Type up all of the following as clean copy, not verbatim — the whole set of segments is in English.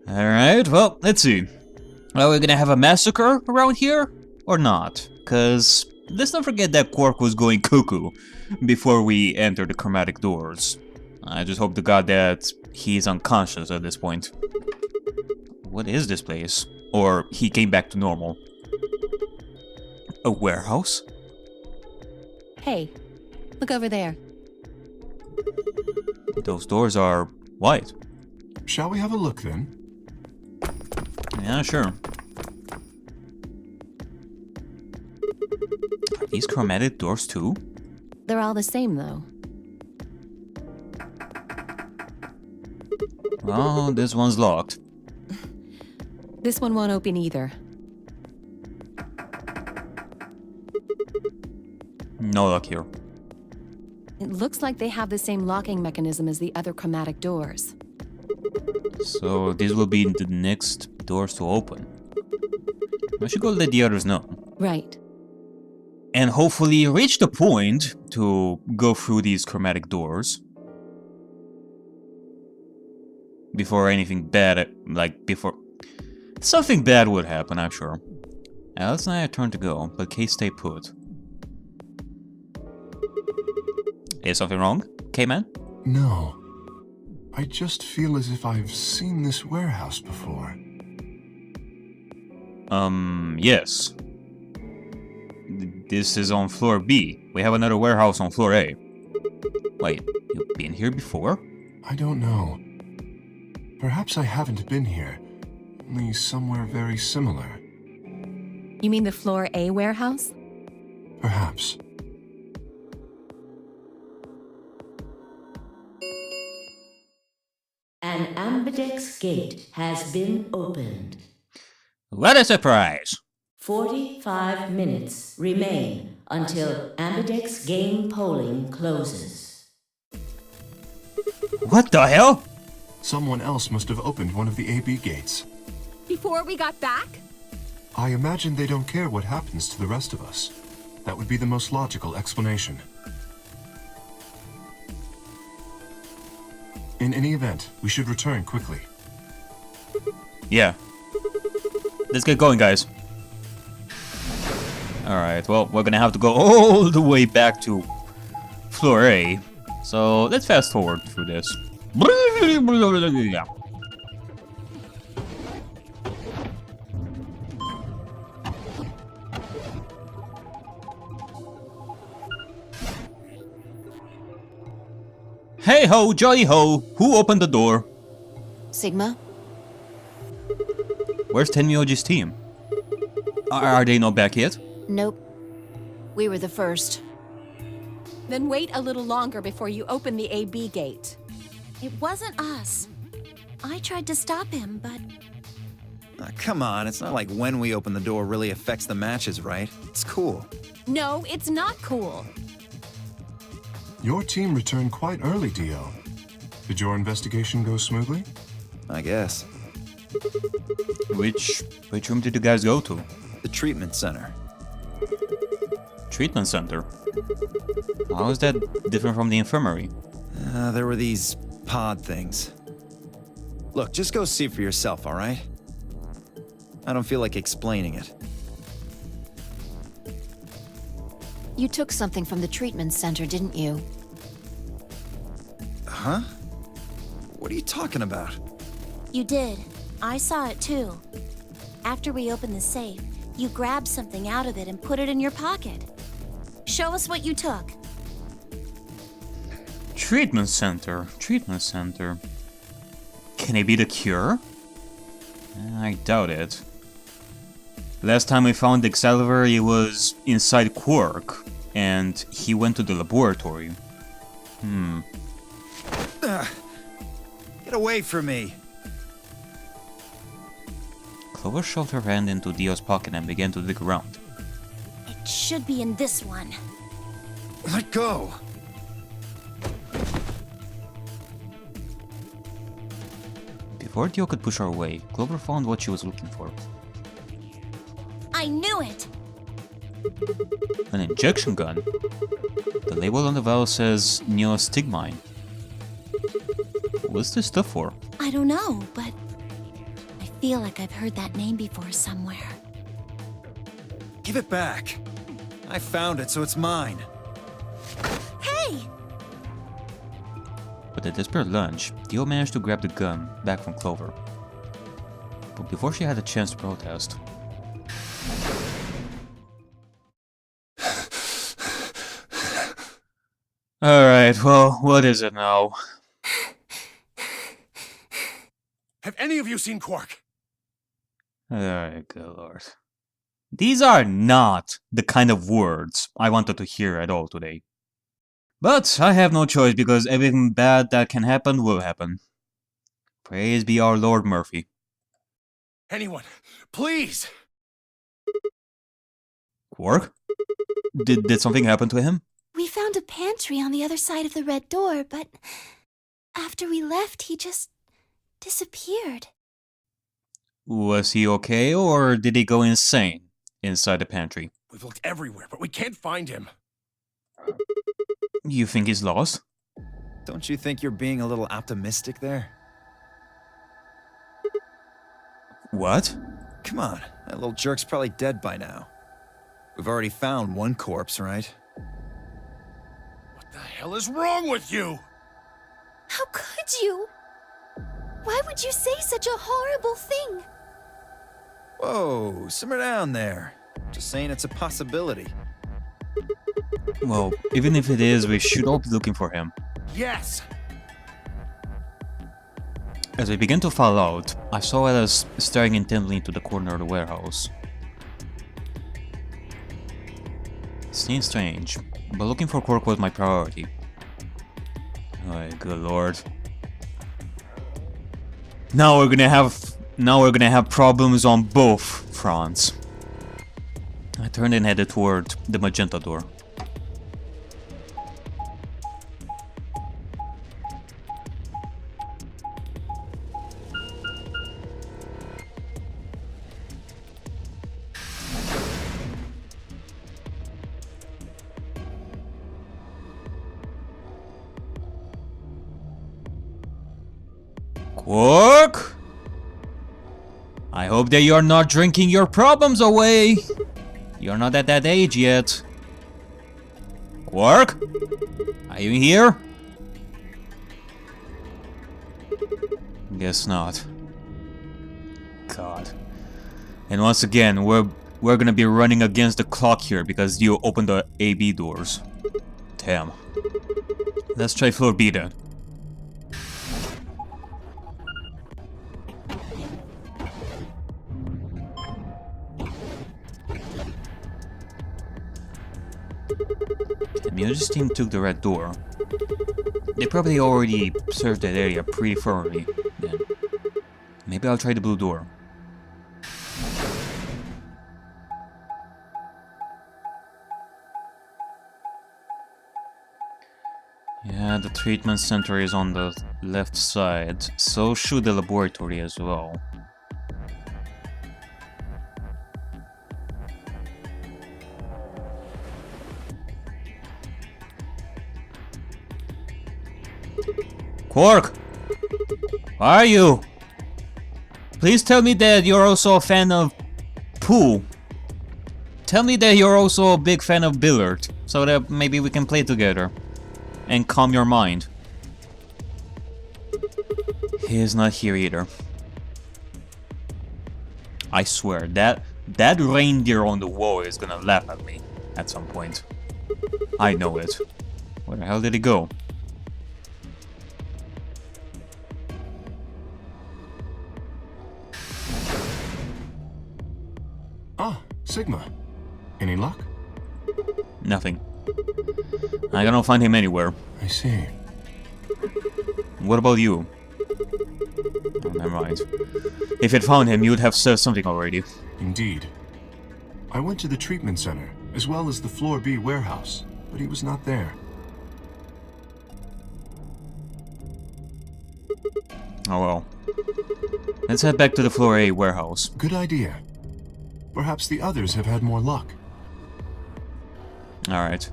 Alright, well, let's see. Are we gonna have a massacre around here? Or not? Cause let's not forget that Quark was going cuckoo before we enter the chromatic doors. I just hope to God that he's unconscious at this point. What is this place? Or he came back to normal. A warehouse? Hey, look over there. Those doors are white. Shall we have a look then? Yeah, sure. Are these chromatic doors too? They're all the same, though. Oh, this one's locked. This one won't open either. No luck here. It looks like they have the same locking mechanism as the other chromatic doors. So these will be the next doors to open. I should go let the others know. Right. And hopefully reach the point to go through these chromatic doors. Before anything bad, before... Something bad would happen, I'm sure. Alice and I have turn to go, but Kay stay put. Is something wrong, K-Man? No. I just feel as if I've seen this warehouse before. Yes. This is on floor B. We have another warehouse on floor A. Wait, you've been here before? I don't know. Perhaps I haven't been here, only somewhere very similar. You mean the floor A warehouse? Perhaps. An ambidex gate has been opened. What a surprise! 45 minutes remain until ambidex game polling closes. What the hell? Someone else must have opened one of the AB gates. Before we got back? I imagine they don't care what happens to the rest of us. That would be the most logical explanation. In any event, we should return quickly. Yeah. Let's get going, guys. Alright, well, we're gonna have to go all the way back to floor A. So, let's fast forward through this. Hey ho, jolly ho! Who opened the door? Sigma? Where's Tenmyouji's team? Are they not back yet? Nope. We were the first. Then wait a little longer before you open the AB gate. It wasn't us. I tried to stop him, but... Come on, it's not like when we open the door really affects the matches, right? It's cool. No, it's not cool. Your team returned quite early, Dio. Did your investigation go smoothly? I guess. Which room did you guys go to? The treatment center. Treatment center? How is that different from the infirmary? There were these pod things. Look, just go see for yourself, alright? I don't feel like explaining it. You took something from the treatment center, didn't you? Huh? What are you talking about? You did. I saw it too. After we opened the safe, you grabbed something out of it and put it in your pocket. Show us what you took. Treatment center. Treatment center. Can it be the cure? I doubt it. Last time we found Excalibur, he was inside Quark, and he went to the laboratory. Get away from me! Clover shoved her hand into Dio's pocket and began to dig around. It should be in this one. Let go! Before Dio could push her away, Clover found what she was looking for. I knew it! An injection gun. The label on the vial says neostigmine. What's this stuff for? I don't know, but feel like I've heard that name before somewhere. Give it back. I found it, so it's mine. Hey! With a desperate lunge, Dio managed to grab the gun back from Clover. But before she had a chance to protest... Alright, well, what is it now? Have any of you seen Quark? Alright, good lord. These are not the kind of words I wanted to hear at all today. But I have no choice because everything bad that can happen will happen. Praise be our Lord Murphy. Anyone, please! Quark? Did something happen to him? We found a pantry on the other side of the red door, but after we left, he just disappeared. Was he okay, or did he go insane inside the pantry? We've looked everywhere, but we can't find him. You think he's lost? Don't you think you're being a little optimistic there? What? Come on, that little jerk's probably dead by now. We've already found one corpse, right? What the hell is wrong with you? How could you? Why would you say such a horrible thing? Whoa, simmer down there. Just saying it's a possibility. Well, even if it is, we should all be looking for him. Yes! As we began to fall out, I saw Alice staring intently into the corner of the warehouse. It seemed strange, but looking for Quark was my priority. Oh, good lord. Now we're gonna have problems on both fronts. I turned and headed toward the magenta door. Quark? I hope that you're not drinking your problems away. You're not at that age yet. Quark? Are you here? Guess not. God. And once again, we're gonna be running against the clock here because you opened the AB doors. Damn. Let's try floor B then. Tenmyouji's team took the red door. They probably already searched that area pretty thoroughly then. Maybe I'll try the blue door. Yeah, the treatment center is on the left side, so should the laboratory as well. Quark! Where are you? Please tell me that you're also a fan of pool. Tell me that you're also a big fan of billiard, so that maybe we can play together and calm your mind. He is not here either. I swear, that reindeer on the wall is gonna laugh at me at some point. I know it. Where the hell did he go? Ah, Sigma. Any luck? Nothing. I cannot find him anywhere. I see. What about you? Oh, never mind. If you'd found him, you would have said something already. Indeed. I went to the treatment center, as well as the Floor B warehouse, but he was not there. Oh well. Let's head back to the Floor A warehouse. Good idea. Perhaps the others have had more luck. Alright.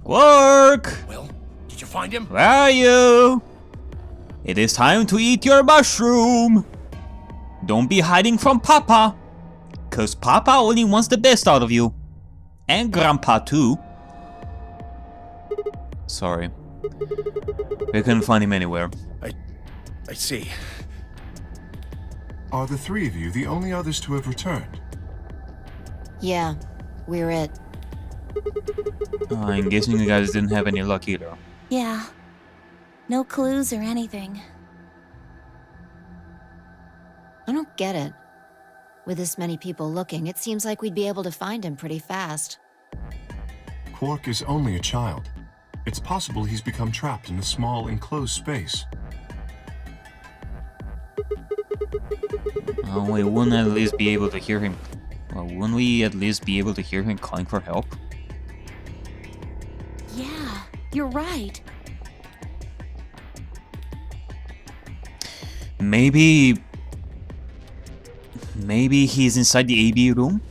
Quark! Well, did you find him? Where are you? It is time to eat your mushroom! Don't be hiding from Papa! Cause Papa only wants the best out of you. And Grandpa too. Sorry. We couldn't find him anywhere. I see. Are the three of you the only others to have returned? Yeah, we're it. I'm guessing you guys didn't have any luck either. Yeah. No clues or anything. I don't get it. With this many people looking, it seems like we'd be able to find him pretty fast. Quark is only a child. It's possible he's become trapped in a small enclosed space. Oh, we wouldn't at least be able to hear him. Well, wouldn't we at least be able to hear him calling for help? Yeah, you're right. Maybe he's inside the AB room?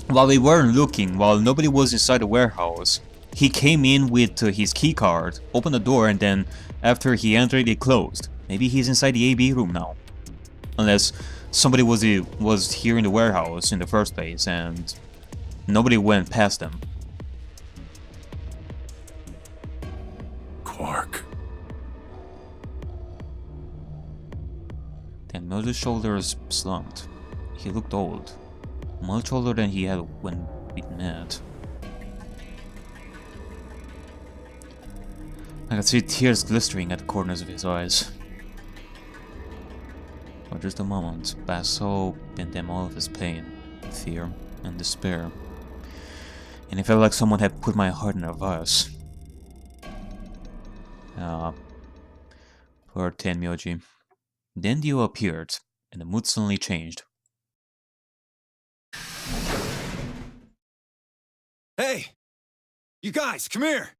While we weren't looking, while nobody was inside the warehouse, he came in with his keycard, opened the door, and then after he entered, it closed. Maybe he's inside the AB room now. Unless somebody was here in the warehouse in the first place and nobody went past them. Quark. Tenmyouji's shoulders slumped. He looked old. Much older than he had when we met. I could see tears glistering at the corners of his eyes. For just a moment, but I saw in them all of his pain, fear, and despair. And it felt like someone had put my heart in a vice. Poor Tenmyouji. Then Dio appeared, and the mood suddenly changed. Hey! You guys, come here!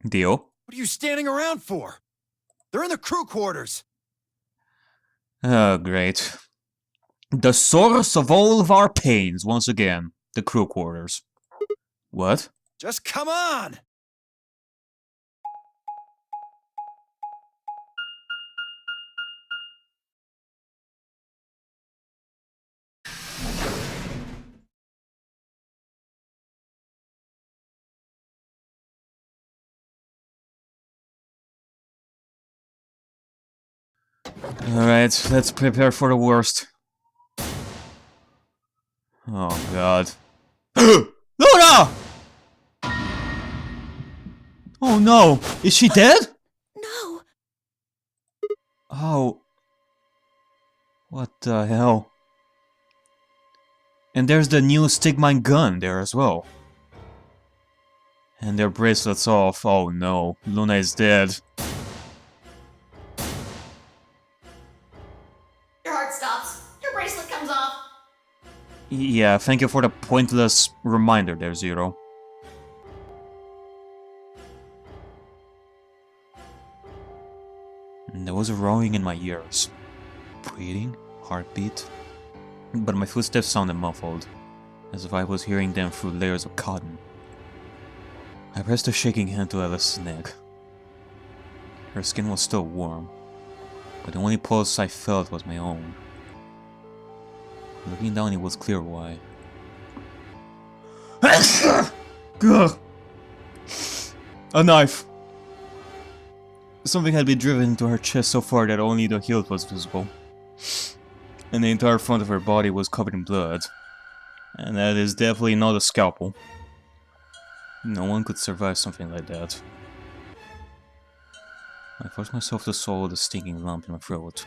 Dio? What are you standing around for? They're in the crew quarters! Oh, great. The source of all of our pains, once again. The crew quarters. What? Just come on! Alright, let's prepare for the worst. Oh god. Luna! Oh no! Is she dead? No! Oh. What the hell? And there's the new Stigmine gun there as well. And their bracelets off. Oh no, Luna is dead. Your heart stops. Your bracelet comes off. Yeah, thank you for the pointless reminder there, Zero. And there was a roaring in my ears. Breathing, heartbeat. But my footsteps sounded muffled, as if I was hearing them through layers of cotton. I pressed a shaking hand to Alice's neck. Her skin was still warm, but the only pulse I felt was my own. Looking down, it was clear why. A knife! Something had been driven into her chest so far that only the hilt was visible. And the entire front of her body was covered in blood. And that is definitely not a scalpel. No one could survive something like that. I forced myself to swallow the stinging lump in my throat,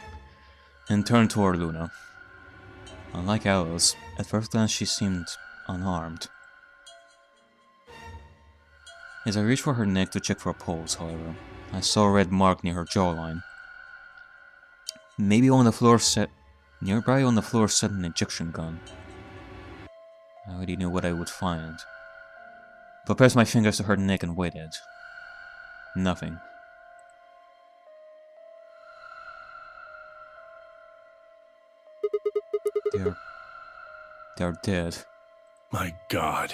and turned toward Luna. Unlike Alice, at first glance she seemed unharmed. As I reached for her neck to check for a pulse, however, I saw a red mark near her jawline. Maybe on the floor nearby on the floor sat an injection gun. I already knew what I would find, but pressed my fingers to her neck and waited. Nothing. They're dead. My god.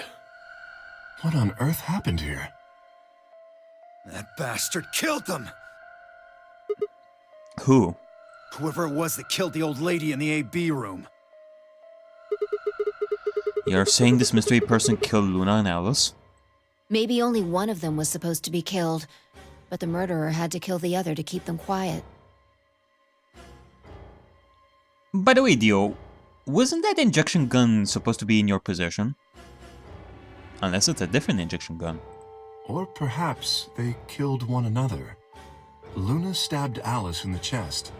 What on earth happened here? That bastard killed them! Who? Whoever it was that killed the old lady in the AB room. You're saying this mystery person killed Luna and Alice? Maybe only one of them was supposed to be killed, but the murderer had to kill the other to keep them quiet. By the way, Dio, wasn't that injection gun supposed to be in your possession? Unless it's a different injection gun. Or perhaps they killed one another. Luna stabbed Alice in the chest,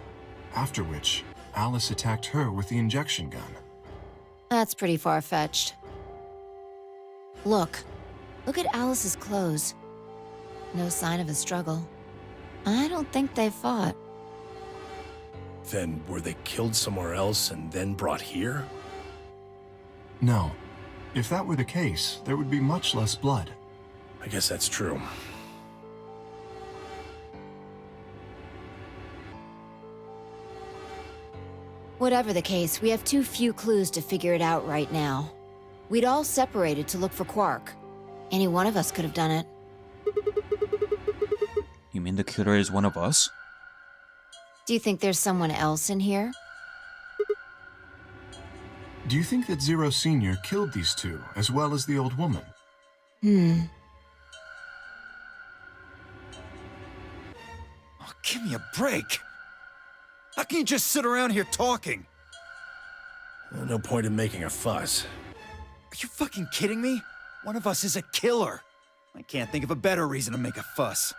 after which Alice attacked her with the injection gun. That's pretty far-fetched. Look at Alice's clothes. No sign of a struggle. I don't think they fought. Then were they killed somewhere else and then brought here? No. If that were the case, there would be much less blood. I guess that's true. Whatever the case, we have too few clues to figure it out right now. We'd all separated to look for Quark. Any one of us could have done it. You mean the killer is one of us? Do you think there's someone else in here? Do you think that Zero Sr. killed these two, as well as the old woman? Oh, give me a break! How can you just sit around here talking? No point in making a fuss. Are you fucking kidding me? One of us is a killer. I can't think of a better reason to make a fuss.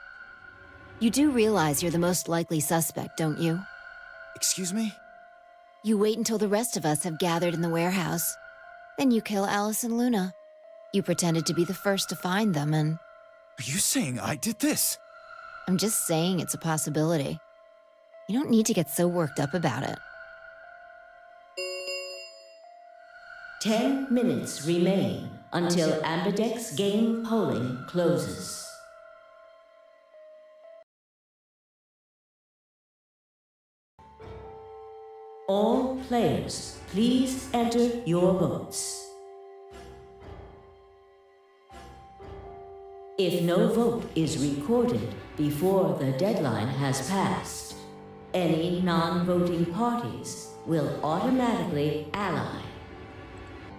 You do realize you're the most likely suspect, don't you? Excuse me? You wait until the rest of us have gathered in the warehouse. Then you kill Alice and Luna. You pretended to be the first to find them, and... Are you saying I did this? I'm just saying it's a possibility. You don't need to get so worked up about it. 10 minutes remain until Ambidex game polling closes. All players, please enter your votes. If no vote is recorded before the deadline has passed, any non-voting parties will automatically ally.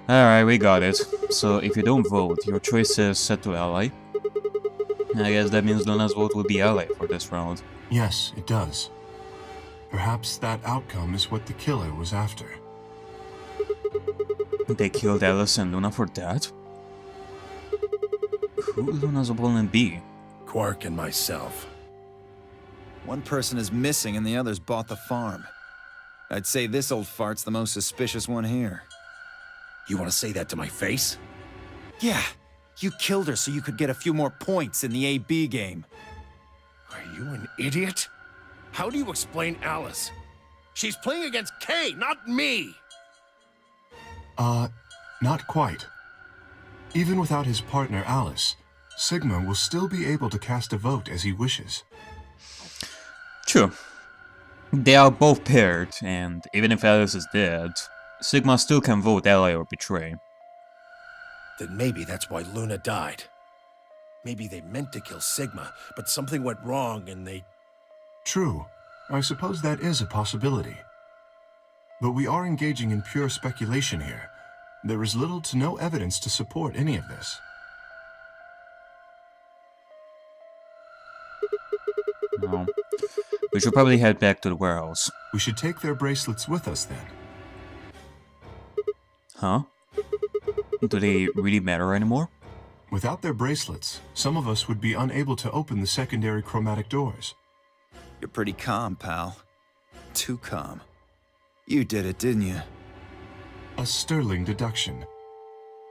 Alright, we got it. So if you don't vote, your choice is set to ally. I guess that means Luna's vote will be ally for this round. Yes, it does. Perhaps that outcome is what the killer was after. They killed Alice and Luna for that? Who would Luna's opponent be? Quark and myself. One person is missing and the others bought the farm. I'd say this old fart's the most suspicious one here. You want to say that to my face? Yeah, you killed her so you could get a few more points in the AB game. Are you an idiot? How do you explain Alice? She's playing against K, not me! Not quite. Even without his partner Alice, Sigma will still be able to cast a vote as he wishes. True. They are both paired, and even if Alice is dead, Sigma still can vote ally or betray. Then maybe that's why Luna died. Maybe they meant to kill Sigma, but something went wrong and they... True. I suppose that is a possibility. But we are engaging in pure speculation here. There is little to no evidence to support any of this. No. We should probably head back to the warehouse. We should take their bracelets with us then. Huh? Do they really matter anymore? Without their bracelets, some of us would be unable to open the secondary chromatic doors. You're pretty calm, pal. Too calm. You did it, didn't you? A sterling deduction.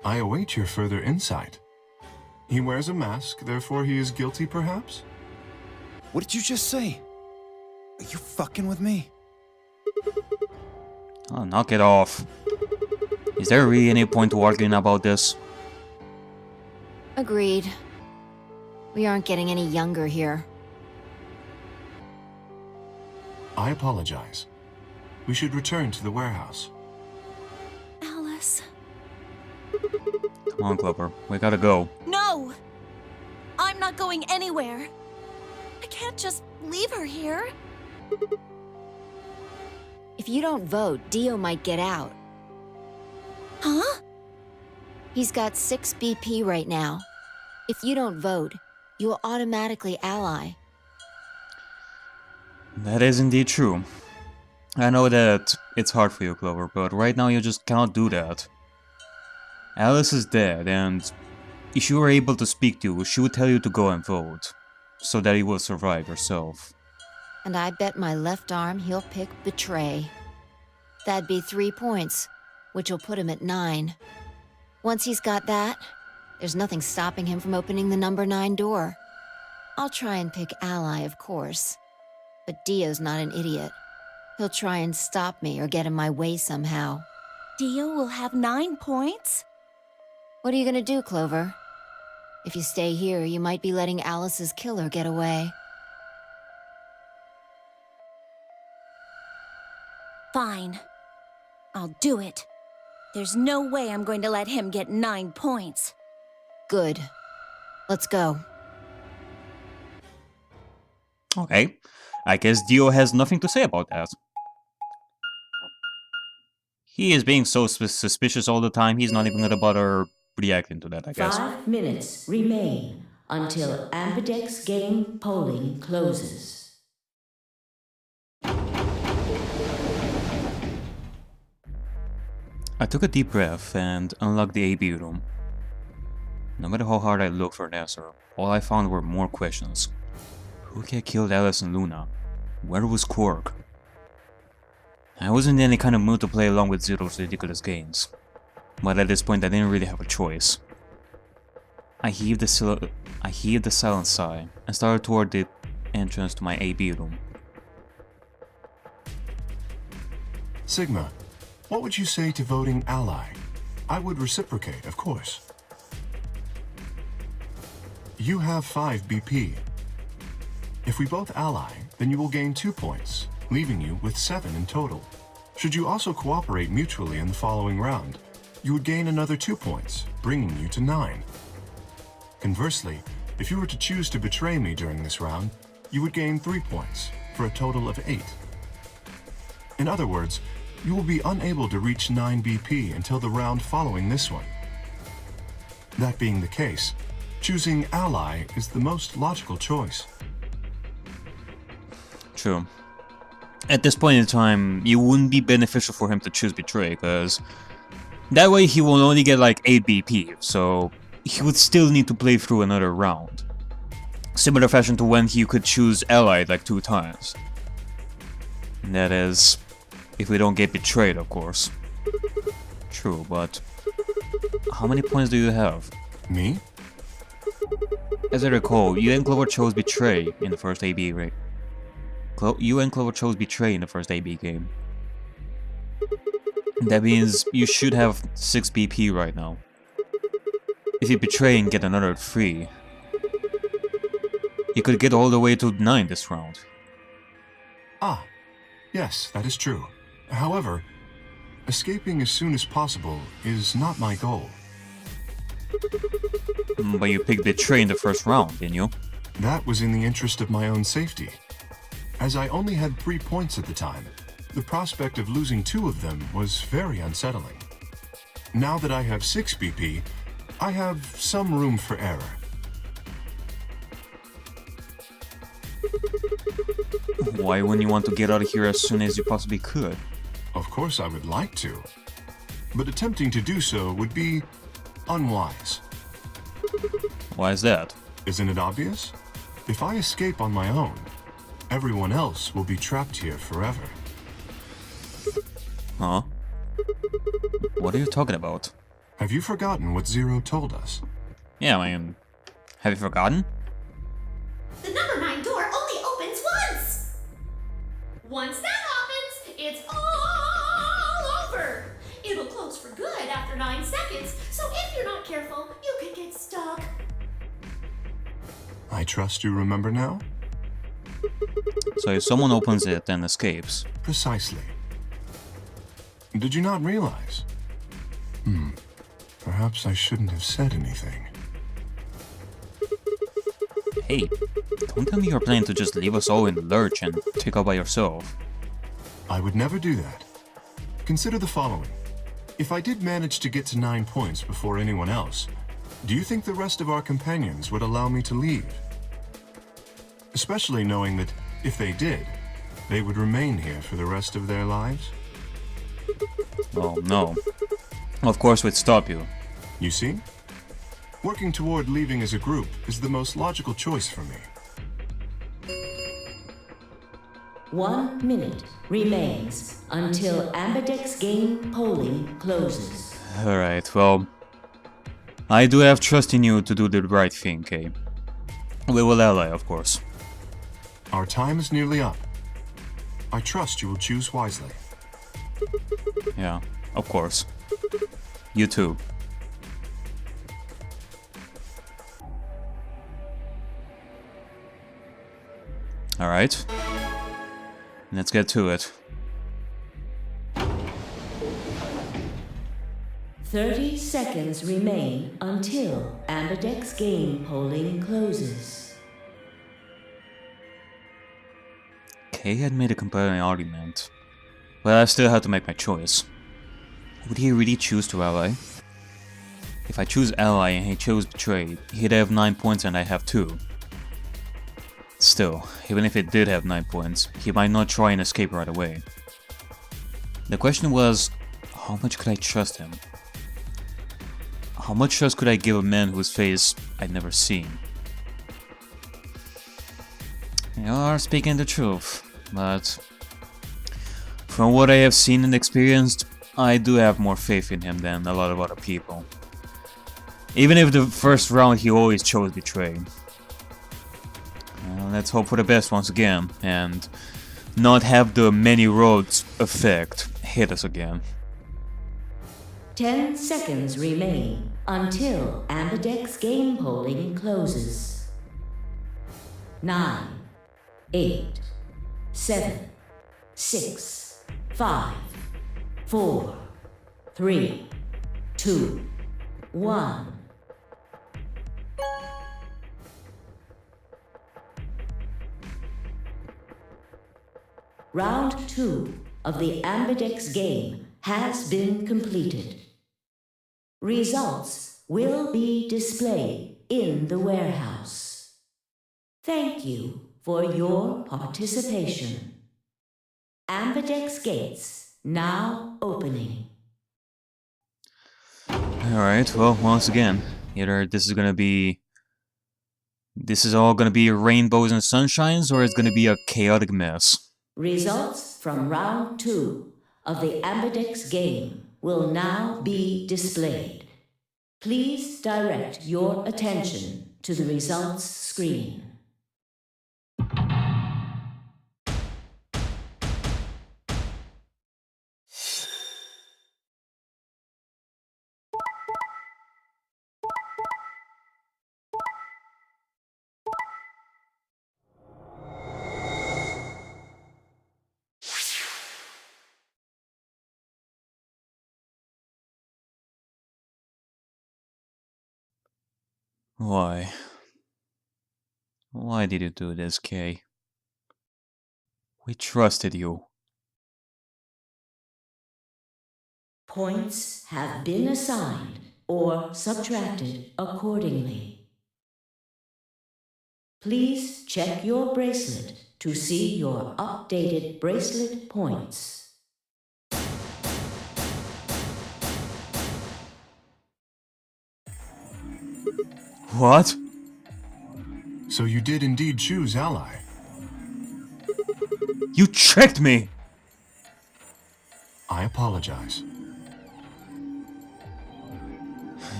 I await your further insight. He wears a mask, therefore he is guilty, perhaps? What did you just say? Are you fucking with me? Oh, knock it off. Is there really any point to arguing about this? Agreed. We aren't getting any younger here. I apologize. We should return to the warehouse. Alice. Come on, Clover. We gotta go. No! I'm not going anywhere. I can't just leave her here. If you don't vote, Dio might get out. Huh? He's got 6 BP right now. If you don't vote, you will automatically ally. That is indeed true. I know that it's hard for you, Clover, but right now you just cannot do that. Alice is dead, and if she were able to speak to you, she would tell you to go and vote, so that you will survive yourself. And I bet my left arm he'll pick Betray. That'd be 3 points, which will put him at 9. Once he's got that, there's nothing stopping him from opening the number 9 door. I'll try and pick Ally, of course. But Dio's not an idiot. He'll try and stop me or get in my way somehow. Dio will have 9 points? What are you gonna do, Clover? If you stay here, you might be letting Alice's killer get away. Fine. I'll do it. There's no way I'm going to let him get 9 points. Good. Let's go. Okay, I guess Dio has nothing to say about that. He is being so suspicious all the time, he's not even gonna bother reacting to that, I guess. 5 minutes remain until Ambidex game polling closes. I took a deep breath and unlocked the AB room. No matter how hard I looked for an answer, all I found were more questions. Who had killed Alice and Luna? Where was Quark? I wasn't in any kind of mood to play along with Zero's ridiculous games, but at this point I didn't really have a choice. I heaved a silent sigh and started toward the entrance to my AB room. Sigma, what would you say to voting Ally? I would reciprocate, of course. You have 5 BP. If we both ally, then you will gain 2 points, leaving you with 7 in total. Should you also cooperate mutually in the following round, you would gain another 2 points, bringing you to 9. Conversely, if you were to choose to betray me during this round, you would gain 3 points, for a total of 8. In other words, you will be unable to reach 9 BP until the round following this one. That being the case, choosing Ally is the most logical choice. True. At this point in time, it wouldn't be beneficial for him to choose Betray, because that way he will only get like 8 BP, so he would still need to play through another round. Similar fashion to when he could choose Allied like 2 times. And that is, if we don't get betrayed, of course. True, but how many points do you have? Me? As I recall, you and Clover chose Betray in the first AB, right? You and Clover chose Betray in the first AB game. That means you should have 6 BP right now. If you Betray and get another 3, you could get all the way to 9 this round. Ah, yes, that is true. However, escaping as soon as possible is not my goal. But you picked Betray in the first round, didn't you? That was in the interest of my own safety. As I only had 3 points at the time, the prospect of losing 2 of them was very unsettling. Now that I have 6 BP, I have some room for error. Why wouldn't you want to get out of here as soon as you possibly could? Of course I would like to, but attempting to do so would be unwise. Why is that? Isn't it obvious? If I escape on my own, everyone else will be trapped here forever. Huh? What are you talking about? Have you forgotten what Zero told us? Yeah, I mean, have you forgotten? The number 9 door only opens once! Once that happens, it's all over! It'll close for good after 9 seconds, so if you're not careful, you can get stuck. I trust you remember now? So if someone opens it and escapes... Precisely. Did you not realize? Perhaps I shouldn't have said anything. Hey, don't tell me you're planning to just leave us all in the lurch and take out by yourself. I would never do that. Consider the following. If I did manage to get to 9 points before anyone else, do you think the rest of our companions would allow me to leave? Especially knowing that, if they did, they would remain here for the rest of their lives? Oh no. Of course we'd stop you. You see? Working toward leaving as a group is the most logical choice for me. 1 minute remains until Ambidex game polling closes. Alright, well... I do have trust in you to do the right thing, Kay. We will ally, of course. Our time is nearly up. I trust you will choose wisely. Yeah, of course. You too. Alright. Let's get to it. 30 seconds remain until Ambidex game polling closes. Kay had made a compelling argument, but I still had to make my choice. Would he really choose to ally? If I choose ally and he chose betray, he'd have 9 points and I have 2. Still, even if he did have 9 points, he might not try and escape right away. The question was, how much could I trust him? How much trust could I give a man whose face I'd never seen? You are speaking the truth, but from what I have seen and experienced, I do have more faith in him than a lot of other people. Even if the first round he always chose betray. Well, let's hope for the best once again, and not have the many roads effect hit us again. 10 seconds remain until Ambidex game polling closes. 9, 8, 7, 6, 5, 4, 3, 2, 1. Round 2 of the Ambidex game has been completed. Results will be displayed in the warehouse. Thank you for your participation. Ambidex gates now opening. Alright, well, once again, either this is all gonna be rainbows and sunshines, or it's gonna be a chaotic mess. Results from round 2 of the Ambidex game will now be displayed. Please direct your attention to the results screen. Why? Why did you do this, Kay? We trusted you. Points have been assigned or subtracted accordingly. Please check your bracelet to see your updated bracelet points. What? So you did indeed choose ally. You tricked me! I apologize.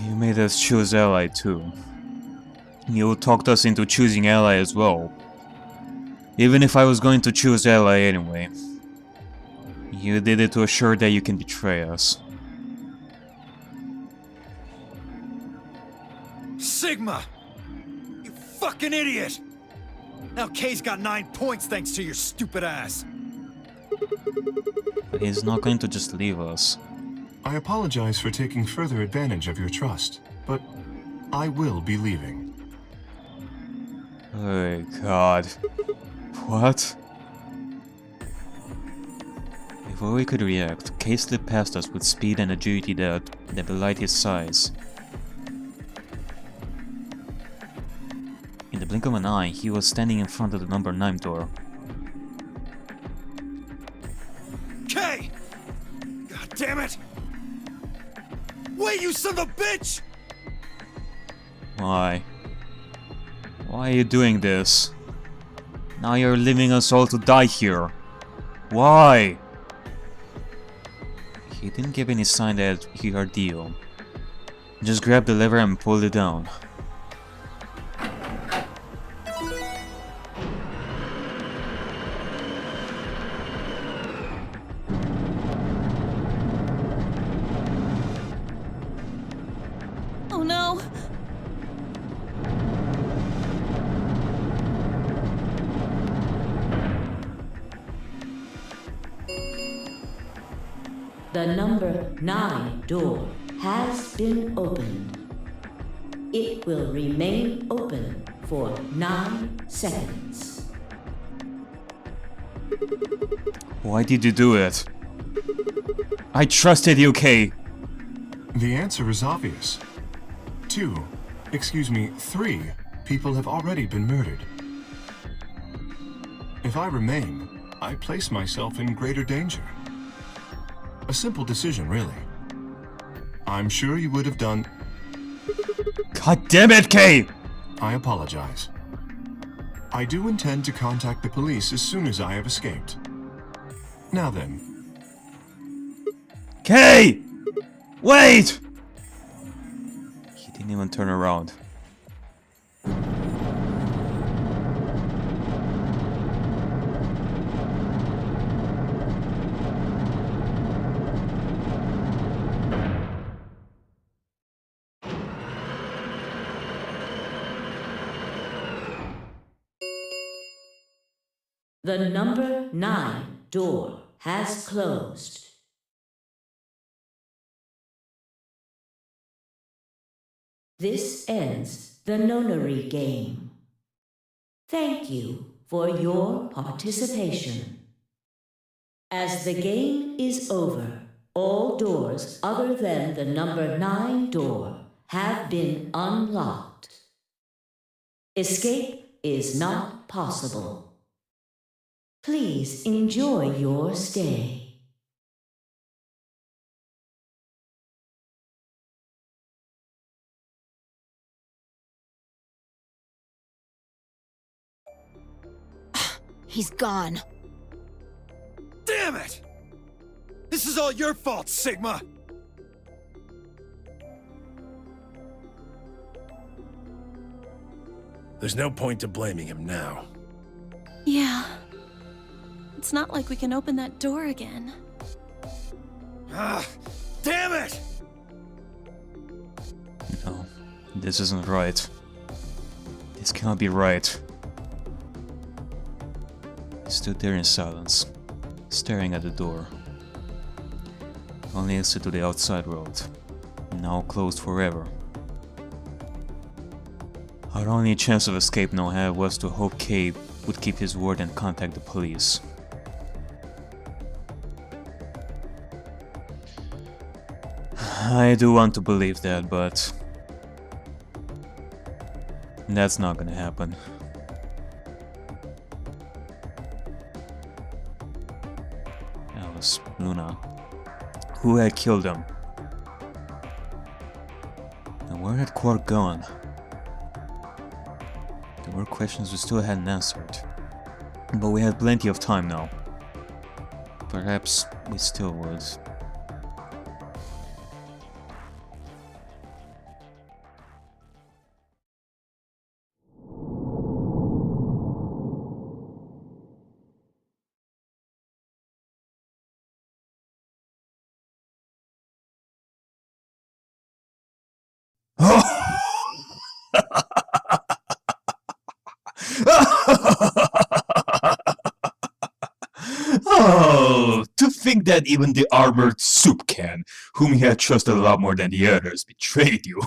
You made us choose ally too. You talked us into choosing ally as well. Even if I was going to choose ally anyway. You did it to assure that you can betray us. Sigma! You fucking idiot! Now Kay's got 9 points thanks to your stupid ass. But he's not going to just leave us. I apologize for taking further advantage of your trust, but I will be leaving. Oh god. What? Before we could react, K slipped past us with speed and agility that belied his size. In the blink of an eye, he was standing in front of the number 9 door. K! God damn it! Wait, you son of a bitch! Why? Why are you doing this? Now you're leaving us all to die here. Why? He didn't give any sign that he heard deal. Just grabbed the lever and pulled it down. Oh no! The number 9 door has been opened. It will remain open for 9 seconds. Why did you do it? I trusted you, Kay. The answer is obvious. 3 people have already been murdered. If I remain, I place myself in greater danger. A simple decision, really. I'm sure you would have done... God damn it, Kay! I apologize. I do intend to contact the police as soon as I have escaped. Now then. Kay! Wait! He didn't even turn around. The number 9 door has closed. This ends the Nonary Game. Thank you for your participation. As the game is over, all doors other than the number 9 door have been unlocked. Escape is not possible. Please enjoy your stay. He's gone. Damn it! This is all your fault, Sigma! There's no point to blaming him now. Yeah. It's not like we can open that door again. Ah, damn it! No, this isn't right. This cannot be right. He stood there in silence, staring at the door. Only exit to the outside road, now closed forever. Our only chance of escape now was to hope K would keep his word and contact the police. I do want to believe that, but that's not gonna happen. That was Luna. Who had killed him? And where had Quark gone? There were questions we still hadn't answered. But we had plenty of time now. Perhaps we still would. Oh, to think that even the armored soup can, whom he had trusted a lot more than the others, betrayed you.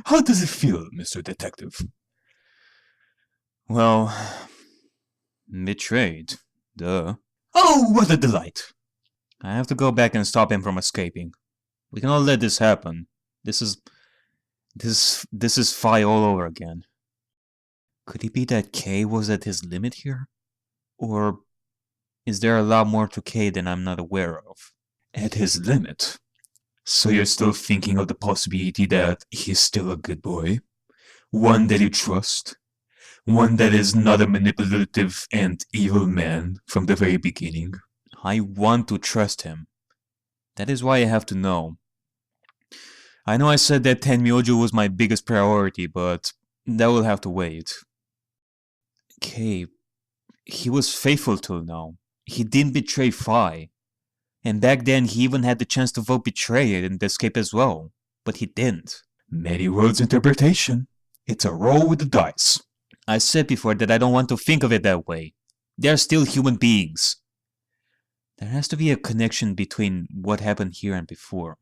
How does it feel, Mr. Detective? Well, betrayed, duh. Oh, what a delight. I have to go back and stop him from escaping. We cannot let this happen. This is Phi all over again. Could it be that K was at his limit here? Or is there a lot more to K than I'm not aware of? At his limit? So you're still thinking of the possibility that he's still a good boy? One that you trust? One that is not a manipulative and evil man from the very beginning? I want to trust him. That is why I have to know. I know I said that Tenmyouji was my biggest priority, but that will have to wait. K, he was faithful till now. He didn't betray Phi. And back then he even had the chance to vote betray and escape as well. But he didn't. Many worlds interpretation. It's a roll with the dice. I said before that I don't want to think of it that way. They're still human beings. There has to be a connection between what happened here and before.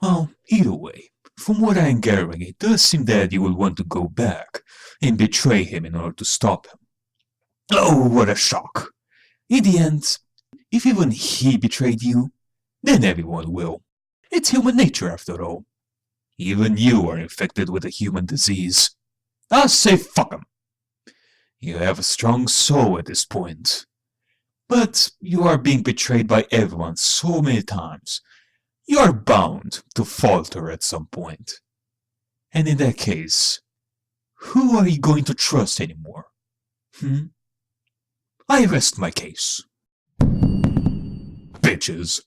Well, either way, from what I am gathering, it does seem that you will want to go back and betray him in order to stop him. Oh, what a shock. In the end, if even he betrayed you, then everyone will. It's human nature after all. Even you are infected with a human disease. I say fuck him. You have a strong soul at this point. But you are being betrayed by everyone so many times. You are bound to falter at some point. And in that case, who are you going to trust anymore? I rest my case. Bitches.